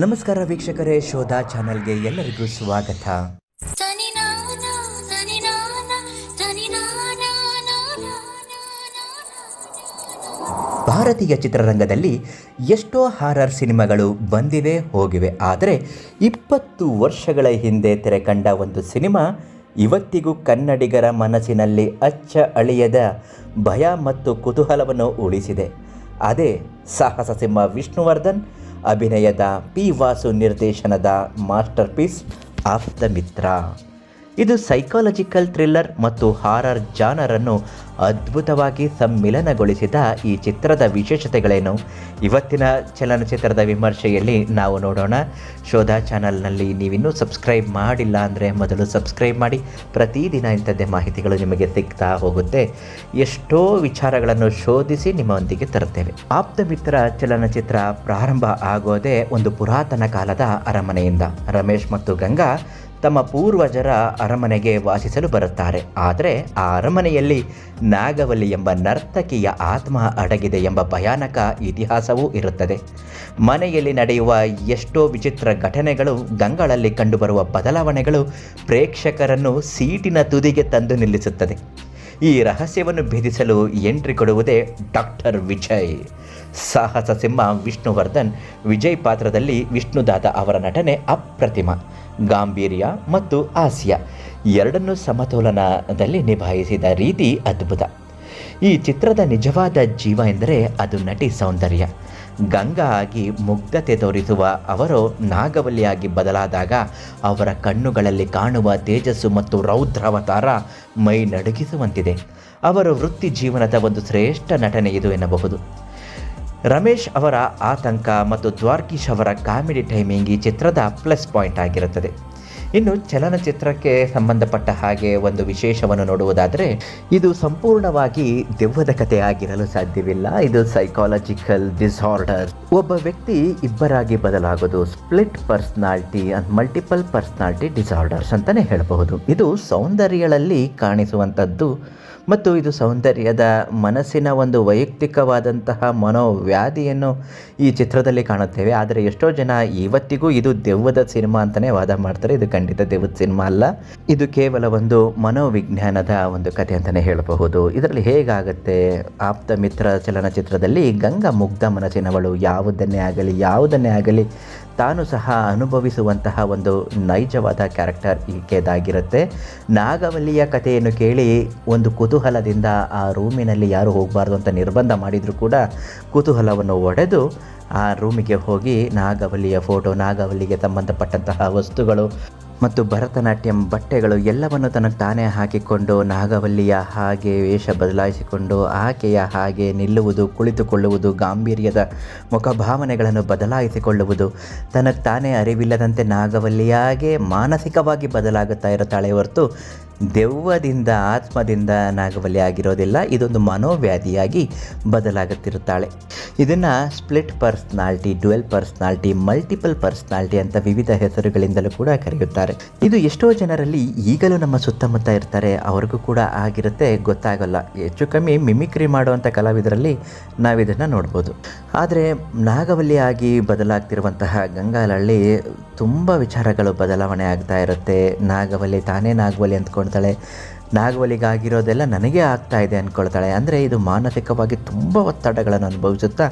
ನಮಸ್ಕಾರ ವೀಕ್ಷಕರೇ, ಶೋಧ ಚಾನೆಲ್ಗೆ ಎಲ್ಲರಿಗೂ ಸ್ವಾಗತ. ಭಾರತೀಯ ಚಿತ್ರರಂಗದಲ್ಲಿ ಎಷ್ಟೋ ಹಾರರ್ ಸಿನಿಮಾಗಳು ಬಂದಿವೆ ಹೋಗಿವೆ. ಆದರೆ 20 ವರ್ಷಗಳ ಹಿಂದೆ ತೆರೆ ಕಂಡ ಒಂದು ಸಿನಿಮಾ ಇವತ್ತಿಗೂ ಕನ್ನಡಿಗರ ಮನಸ್ಸಿನಲ್ಲಿ ಅಚ್ಚ ಅಳಿಯದ ಭಯ ಮತ್ತು ಕುತೂಹಲವನ್ನು ಉಳಿಸಿದೆ. ಅದೇ ಸಾಹಸ ಸಿಂಹ ವಿಷ್ಣುವರ್ಧನ್ ಅಭಿನಯದ ಪಿ ವಾಸು ನಿರ್ದೇಶನದ ಮಾಸ್ಟರ್ ಪೀಸ್ ಆಪ್ತಮಿತ್ರ. ಇದು ಸೈಕಾಲಜಿಕಲ್ ಥ್ರಿಲ್ಲರ್ ಮತ್ತು ಹಾರರ್ ಜಾನರನ್ನು ಅದ್ಭುತವಾಗಿ ಸಮ್ಮಿಲನಗೊಳಿಸಿದ ಈ ಚಿತ್ರದ ವಿಶೇಷತೆಗಳೇನು ಇವತ್ತಿನ ಚಲನಚಿತ್ರದ ವಿಮರ್ಶೆಯಲ್ಲಿ ನಾವು ನೋಡೋಣ. ಶೋಧ ಚಾನಲ್ನಲ್ಲಿ ನೀವಿನ್ನೂ ಸಬ್ಸ್ಕ್ರೈಬ್ ಮಾಡಿಲ್ಲ ಅಂದರೆ ಮೊದಲು ಸಬ್ಸ್ಕ್ರೈಬ್ ಮಾಡಿ. ಪ್ರತಿದಿನ ಇಂಥದ್ದೇ ಮಾಹಿತಿಗಳು ನಿಮಗೆ ಸಿಗ್ತಾ ಹೋಗುತ್ತೆ. ಎಷ್ಟೋ ವಿಚಾರಗಳನ್ನು ಶೋಧಿಸಿ ನಿಮ್ಮೊಂದಿಗೆ ತರುತ್ತೇವೆ. ಆಪ್ತಮಿತ್ರ ಚಲನಚಿತ್ರ ಪ್ರಾರಂಭ ಆಗೋದೇ ಒಂದು ಪುರಾತನ ಕಾಲದ ಅರಮನೆಯಿಂದ. ರಮೇಶ್ ಮತ್ತು ಗಂಗಾ ತಮ್ಮ ಪೂರ್ವಜರ ಅರಮನೆಗೆ ವಾಸಿಸಲು ಬರುತ್ತಾರೆ. ಆದರೆ ಆ ಅರಮನೆಯಲ್ಲಿ ನಾಗವಲ್ಲಿ ಎಂಬ ನರ್ತಕಿಯ ಆತ್ಮ ಅಡಗಿದೆ ಎಂಬ ಭಯಾನಕ ಇತಿಹಾಸವೂ ಇರುತ್ತದೆ. ಮನೆಯಲ್ಲಿ ನಡೆಯುವ ಎಷ್ಟೋ ವಿಚಿತ್ರ ಘಟನೆಗಳು, ಗಂಗಳಲ್ಲಿ ಕಂಡುಬರುವ ಬದಲಾವಣೆಗಳು ಪ್ರೇಕ್ಷಕರನ್ನು ಸೀಟಿನ ತುದಿಗೆ ತಂದು ನಿಲ್ಲಿಸುತ್ತದೆ. ಈ ರಹಸ್ಯವನ್ನು ಭೇದಿಸಲು ಎಂಟ್ರಿ ಕೊಡುವುದೇ ಡಾಕ್ಟರ್ ವಿಜಯ್. ಸಾಹಸ ಸಿಂಹ ವಿಷ್ಣುವರ್ಧನ್ ವಿಜಯ್ ಪಾತ್ರದಲ್ಲಿ ವಿಷ್ಣುದಾದ ಅವರ ನಟನೆ ಅಪ್ರತಿಮ. ಗಾಂಭೀರ್ಯ ಮತ್ತು ಹಾಸ್ಯ ಎರಡನ್ನೂ ಸಮತೋಲನದಲ್ಲಿ ನಿಭಾಯಿಸಿದ ರೀತಿ ಅದ್ಭುತ. ಈ ಚಿತ್ರದ ನಿಜವಾದ ಜೀವ ಎಂದರೆ ಅದು ನಟಿ ಸೌಂದರ್ಯ. ಗಂಗಾ ಆಗಿ ಮುಗ್ಧತೆ ತೋರಿಸುವ ಅವರು ನಾಗವಲ್ಲಿಯಾಗಿ ಬದಲಾದಾಗ ಅವರ ಕಣ್ಣುಗಳಲ್ಲಿ ಕಾಣುವ ತೇಜಸ್ಸು ಮತ್ತು ರೌದ್ರಾವತಾರ ಮೈ ನಡುಗಿಸುವಂತಿದೆ. ಅವರ ವೃತ್ತಿ ಜೀವನದ ಒಂದು ಶ್ರೇಷ್ಠ ನಟನೆ ಇದು ಎನ್ನಬಹುದು. ರಮೇಶ್ ಅವರ ಆತಂಕ ಮತ್ತು ದ್ವಾರ್ಕೀಶ್ ಅವರ ಕಾಮಿಡಿ ಟೈಮಿಂಗ್ ಈ ಚಿತ್ರದ ಪ್ಲಸ್ ಪಾಯಿಂಟ್ ಆಗಿರುತ್ತದೆ. ಇನ್ನು ಚಲನಚಿತ್ರಕ್ಕೆ ಸಂಬಂಧಪಟ್ಟ ಹಾಗೆ ಒಂದು ವಿಶೇಷವನ್ನು ನೋಡುವುದಾದರೆ, ಇದು ಸಂಪೂರ್ಣವಾಗಿ ದೆವ್ವದ ಕಥೆ ಆಗಿರಲು ಸಾಧ್ಯವಿಲ್ಲ. ಇದು ಸೈಕಾಲಜಿಕಲ್ ಡಿಸಾರ್ಡರ್. ಒಬ್ಬ ವ್ಯಕ್ತಿ ಇಬ್ಬರಾಗಿ ಬದಲಾಗೋದು, split personality multiple personality disorders ಅಂತಲೇ ಹೇಳಬಹುದು. ಇದು ಸೌಂದರ್ಯಗಳಲ್ಲಿ ಕಾಣಿಸುವಂಥದ್ದು ಮತ್ತು ಇದು ಸೌಂದರ್ಯದ ಮನಸ್ಸಿನ ಒಂದು ವೈಯಕ್ತಿಕವಾದಂತಹ ಮನೋವ್ಯಾಧಿಯನ್ನು ಈ ಚಿತ್ರದಲ್ಲಿ ಕಾಣುತ್ತೇವೆ. ಆದರೆ ಎಷ್ಟೋ ಜನ ಇವತ್ತಿಗೂ ಇದು ದೆವ್ವದ ಸಿನಿಮಾ ಅಂತಲೇ ವಾದ ಮಾಡ್ತಾರೆ. ಇದು ಖಂಡಿತ ದೆವ್ವದ ಸಿನಿಮಾ ಅಲ್ಲ. ಇದು ಕೇವಲ ಒಂದು ಮನೋವಿಜ್ಞಾನದ ಒಂದು ಕಥೆ ಅಂತಲೇ ಹೇಳಬಹುದು. ಇದರಲ್ಲಿ ಹೇಗಾಗುತ್ತೆ, ಆಪ್ತಮಿತ್ರ ಚಲನಚಿತ್ರದಲ್ಲಿ ಗಂಗಾ ಮುಗ್ಧ ಮನಸ್ಸಿನವಳು. ಯಾವುದನ್ನೇ ಆಗಲಿ ತಾನು ಸಹ ಅನುಭವಿಸುವಂತಹ ಒಂದು ನೈಜವಾದ ಕ್ಯಾರೆಕ್ಟರ್ ಈಕೆದಾಗಿರುತ್ತೆ. ನಾಗವಲ್ಲಿಯ ಕಥೆಯನ್ನು ಕೇಳಿ ಒಂದು ಕುತೂಹಲದಿಂದ ಆ ರೂಮಿನಲ್ಲಿ ಯಾರು ಹೋಗಬಾರ್ದು ಅಂತ ನಿರ್ಬಂಧ ಮಾಡಿದರೂ ಕೂಡ ಕುತೂಹಲವನ್ನು ಒಡೆದು ಆ ರೂಮಿಗೆ ಹೋಗಿ ನಾಗವಲ್ಲಿಯ ಫೋಟೋ, ನಾಗವಲ್ಲಿಗೆ ಸಂಬಂಧಪಟ್ಟಂತಹ ವಸ್ತುಗಳು ಮತ್ತು ಭರತನಾಟ್ಯಂ ಬಟ್ಟೆಗಳು ಎಲ್ಲವನ್ನು ತನಗೆ ತಾನೇ ಹಾಕಿಕೊಂಡು ನಾಗವಲ್ಲಿಯ ಹಾಗೆ ವೇಷ ಬದಲಾಯಿಸಿಕೊಂಡು ಆಕೆಯ ಹಾಗೆ ನಿಲ್ಲುವುದು, ಕುಳಿತುಕೊಳ್ಳುವುದು, ಗಾಂಭೀರ್ಯದ ಮುಖಭಾವನೆಗಳನ್ನು ಬದಲಾಯಿಸಿಕೊಳ್ಳುವುದು, ತನಗೆ ತಾನೇ ಅರಿವಿಲ್ಲದಂತೆ ನಾಗವಲ್ಲಿಯಾಗೆ ಮಾನಸಿಕವಾಗಿ ಬದಲಾಗುತ್ತಾ ಇರುತ್ತಾಳೆ ಹೊರತು ದೆವ್ವದಿಂದ ಆತ್ಮದಿಂದ ನಾಗವಲ್ಲಿ ಆಗಿರೋದಿಲ್ಲ. ಇದೊಂದು ಮನೋವ್ಯಾಧಿಯಾಗಿ ಬದಲಾಗುತ್ತಿರುತ್ತಾಳೆ. ಇದನ್ನು split personality, dual personality, multiple personality ಅಂತ ವಿವಿಧ ಹೆಸರುಗಳಿಂದಲೂ ಕೂಡ ಕರೆಯುತ್ತಾರೆ. ಇದು ಎಷ್ಟೋ ಜನರಲ್ಲಿ ಈಗಲೂ ನಮ್ಮ ಸುತ್ತಮುತ್ತ ಇರ್ತಾರೆ, ಅವ್ರಿಗೂ ಕೂಡ ಆಗಿರುತ್ತೆ, ಗೊತ್ತಾಗಲ್ಲ. ಹೆಚ್ಚು ಕಮ್ಮಿ ಮಿಮಿಕ್ರಿ ಮಾಡುವಂಥ ಕಲಾವಿದರಲ್ಲಿ ನಾವಿದನ್ನು ನೋಡ್ಬೋದು. ಆದರೆ ನಾಗವಲ್ಲಿ ಆಗಿ ಬದಲಾಗ್ತಿರುವಂತಹ ಗಂಗಾಲಲ್ಲಿ ತುಂಬ ವಿಚಾರಗಳು ಬದಲಾವಣೆ ಆಗ್ತಾ ಇರುತ್ತೆ. ನಾಗವಲ್ಲಿ ತಾನೇ ನಾಗವಲ್ಲಿ ಅಂದ್ಕೊಳ್ತಾಳೆ, ನಾಗವಲ್ಲಿಗಾಗಿರೋದೆಲ್ಲ ನನಗೆ ಆಗ್ತಾ ಇದೆ ಅಂದ್ಕೊಳ್ತಾಳೆ. ಅಂದರೆ ಇದು ಮಾನಸಿಕವಾಗಿ ತುಂಬ ಒತ್ತಡಗಳನ್ನು ಅನುಭವಿಸುತ್ತಾ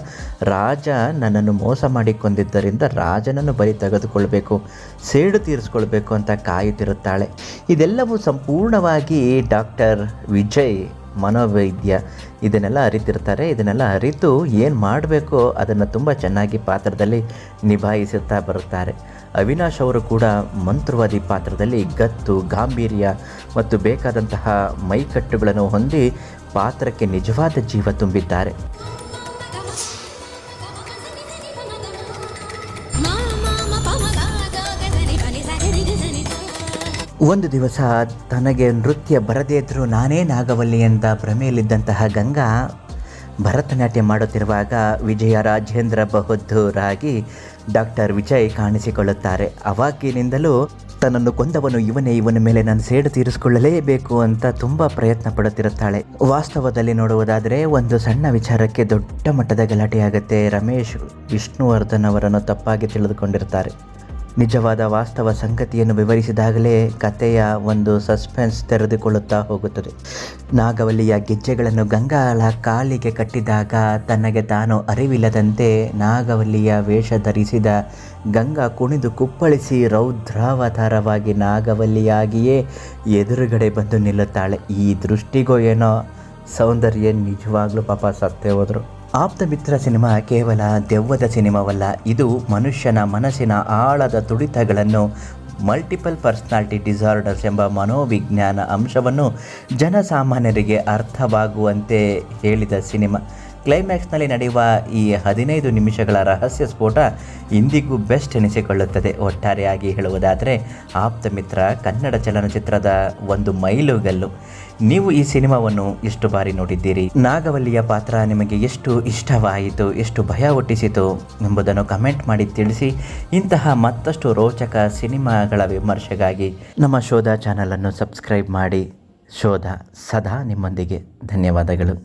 ರಾಜ ನನ್ನನ್ನು ಮೋಸ ಮಾಡಿಕೊಂಡಿದ್ದರಿಂದ ರಾಜನನ್ನು ಬಲಿ ತೆಗೆದುಕೊಳ್ಬೇಕು, ಸೇಡು ತೀರಿಸ್ಕೊಳ್ಬೇಕು ಅಂತ ಕಾಯುತ್ತಿರುತ್ತಾಳೆ. ಇದೆಲ್ಲವೂ ಸಂಪೂರ್ಣವಾಗಿ ಡಾಕ್ಟರ್ ವಿಜಯ್ ಮನೋವೈದ್ಯ ಇದನ್ನೆಲ್ಲ ಅರಿತಿರ್ತಾರೆ. ಇದನ್ನೆಲ್ಲ ಅರಿತು ಏನು ಮಾಡಬೇಕು ಅದನ್ನು ತುಂಬ ಚೆನ್ನಾಗಿ ಪಾತ್ರದಲ್ಲಿ ನಿಭಾಯಿಸುತ್ತಾ ಬರುತ್ತಾರೆ. ಅವಿನಾಶ್ ಅವರು ಕೂಡ ಮಂತ್ರವಾದಿ ಪಾತ್ರದಲ್ಲಿ ಗತ್ತು, ಗಾಂಭೀರ್ಯ ಮತ್ತು ಬೇಕಾದಂತಹ ಮೈಕಟ್ಟುಗಳನ್ನು ಹೊಂದಿ ಪಾತ್ರಕ್ಕೆ ನಿಜವಾದ ಜೀವ ತುಂಬಿದ್ದಾರೆ. ಒಂದು ದಿವಸ ತನಗೆ ನೃತ್ಯ ಬರದೇ ಇದ್ದರೂ ನಾನೇ ನಾಗವಲ್ಲಿ ಎಂದ ಭ್ರಮೆಯಲ್ಲಿದ್ದಂತಹ ಗಂಗಾ ಭರತನಾಟ್ಯ ಮಾಡುತ್ತಿರುವಾಗ ವಿಜಯ ರಾಜೇಂದ್ರ ಬಹದ್ದೂರಾಗಿ ಡಾಕ್ಟರ್ ವಿಜಯ್ ಕಾಣಿಸಿಕೊಳ್ಳುತ್ತಾರೆ. ಅವಾಗಿನಿಂದಲೂ ತನ್ನನ್ನು ಕೊಂದವನು ಇವನೇ, ಇವನ ಮೇಲೆ ನಾನು ಸೇಡು ತೀರಿಸಿಕೊಳ್ಳಲೇಬೇಕು ಅಂತ ತುಂಬ ಪ್ರಯತ್ನ ಪಡುತ್ತಿರುತ್ತಾಳೆ. ವಾಸ್ತವದಲ್ಲಿ ನೋಡುವುದಾದರೆ ಒಂದು ಸಣ್ಣ ವಿಚಾರಕ್ಕೆ ದೊಡ್ಡ ಮಟ್ಟದ ಗಲಾಟೆಯಾಗುತ್ತೆ. ರಮೇಶ್ ವಿಷ್ಣುವರ್ಧನ್ ಅವರನ್ನು ತಪ್ಪಾಗಿ ತಿಳಿದುಕೊಂಡಿರ್ತಾರೆ. ನಿಜವಾದ ವಾಸ್ತವ ಸಂಗತಿಯನ್ನು ವಿವರಿಸಿದಾಗಲೇ ಕಥೆಯ ಒಂದು ಸಸ್ಪೆನ್ಸ್ ತೆರೆದುಕೊಳ್ಳುತ್ತಾ ಹೋಗುತ್ತದೆ. ನಾಗವಲ್ಲಿಯ ಗೆಜ್ಜೆಗಳನ್ನು ಗಂಗಾಳ ಕಾಲಿಗೆ ಕಟ್ಟಿದಾಗ ತನಗೆ ತಾನು ಅರಿವಿಲ್ಲದಂತೆ ನಾಗವಲ್ಲಿಯ ವೇಷ ಧರಿಸಿದ ಗಂಗಾ ಕುಣಿದು ಕುಪ್ಪಳಿಸಿ ರೌದ್ರಾವತಾರವಾಗಿ ನಾಗವಲ್ಲಿಯಾಗಿಯೇ ಎದುರುಗಡೆ ಬಂದು ನಿಲ್ಲುತ್ತಾಳೆ. ಈ ದೃಷ್ಟಿಗೋ ಏನೋ ಸೌಂದರ್ಯ ನಿಜವಾಗ್ಲೂ ಪಾಪ ಸತ್ತೇ ಹೋದರು. ಆಪ್ತಮಿತ್ರ ಸಿನಿಮಾ ಕೇವಲ ದೆವ್ವದ ಸಿನಿಮಾವಲ್ಲ, ಇದು ಮನುಷ್ಯನ ಮನಸ್ಸಿನ ಆಳದ ತುಡಿತಗಳನ್ನು, ಮಲ್ಟಿಪಲ್ ಪರ್ಸನಾಲಿಟಿ ಡಿಸಾರ್ಡರ್ಸ್ ಎಂಬ ಮನೋವಿಜ್ಞಾನ ಅಂಶವನ್ನು ಜನಸಾಮಾನ್ಯರಿಗೆ ಅರ್ಥವಾಗುವಂತೆ ಹೇಳಿದ ಸಿನಿಮಾ. ಕ್ಲೈಮ್ಯಾಕ್ಸ್ನಲ್ಲಿ ನಡೆಯುವ ಈ 15 ನಿಮಿಷಗಳ ರಹಸ್ಯ ಸ್ಫೋಟ ಇಂದಿಗೂ ಬೆಸ್ಟ್ ಎನಿಸಿಕೊಳ್ಳುತ್ತದೆ. ಒಟ್ಟಾರೆಯಾಗಿ ಹೇಳುವುದಾದರೆ ಆಪ್ತಮಿತ್ರ ಕನ್ನಡ ಚಲನಚಿತ್ರದ ಒಂದು ಮೈಲುಗಲ್ಲು. ನೀವು ಈ ಸಿನಿಮಾವನ್ನು ಎಷ್ಟು ಬಾರಿ ನೋಡಿದ್ದೀರಿ? ನಾಗವಲ್ಲಿಯ ಪಾತ್ರ ನಿಮಗೆ ಎಷ್ಟು ಇಷ್ಟವಾಯಿತು, ಎಷ್ಟು ಭಯ ಹುಟ್ಟಿಸಿತು ಎಂಬುದನ್ನು ಕಮೆಂಟ್ ಮಾಡಿ ತಿಳಿಸಿ. ಇಂತಹ ಮತ್ತಷ್ಟು ರೋಚಕ ಸಿನಿಮಾಗಳ ವಿಮರ್ಶೆಗಾಗಿ ನಮ್ಮ ಶೋಧ ಚಾನಲನ್ನು ಸಬ್ಸ್ಕ್ರೈಬ್ ಮಾಡಿ. ಶೋಧ ಸದಾ ನಿಮ್ಮೊಂದಿಗೆ. ಧನ್ಯವಾದಗಳು.